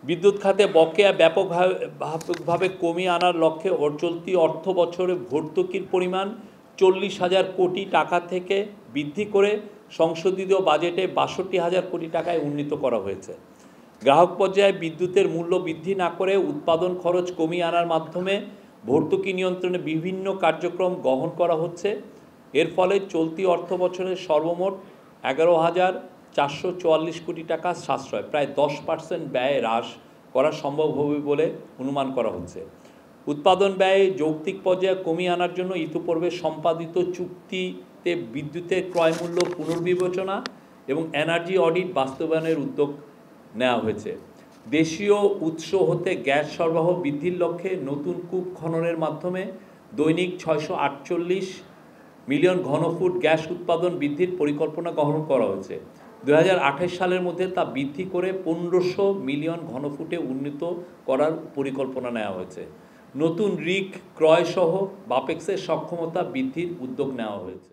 বিদ্যুৎ খাতে বকেয়া ব্যাপকভাবে কমিয়ে আনার লক্ষ্যে চলতি অর্থ বছরে ভর্তুকির পরিমাণ 40,000 কোটি টাকা থেকে বৃদ্ধি করে সংশোধিত বাজেটে 62,000 কোটি টাকায় উন্নীত করা হয়েছে। গ্রাহক পর্যায়ে বিদ্যুতের মূল্য বৃদ্ধি না করে উৎপাদন খরচ কমিয়ে আনার মাধ্যমে ভর্তুকি নিয়ন্ত্রণে বিভিন্ন কার্যক্রম গ্রহণ করা হচ্ছে। এর ফলে চলতি অর্থ বছরের সর্বমোট 11,444 কোটি টাকা সাশ্রয়, প্রায় 10% ব্যয় হ্রাস করা সম্ভব হবে বলে অনুমান করা হচ্ছে। উৎপাদন ব্যয় যৌক্তিক পর্যায়ে কমিয়ে আনার জন্য ইতিপূর্বে সম্পাদিত চুক্তিতে বিদ্যুতের ক্রয় মূল্য পুনর্বিবেচনা এবং এনার্জি অডিট বাস্তবায়নের উদ্যোগ নেওয়া হয়েছে। দেশীয় উৎস হতে গ্যাস সরবরাহ বৃদ্ধির লক্ষ্যে নতুন কূপ খননের মাধ্যমে দৈনিক 648 মিলিয়ন ঘনফুট গ্যাস উৎপাদন বৃদ্ধির পরিকল্পনা গ্রহণ করা হয়েছে। 2028 সালের মধ্যে তা বৃদ্ধি করে 1500 মিলিয়ন ঘনফুটে উন্নীত করার পরিকল্পনা নেওয়া হয়েছে। নতুন রিগ ক্রয়সহ বাপেক্সের সক্ষমতা বৃদ্ধির উদ্যোগ নেওয়া হয়েছে।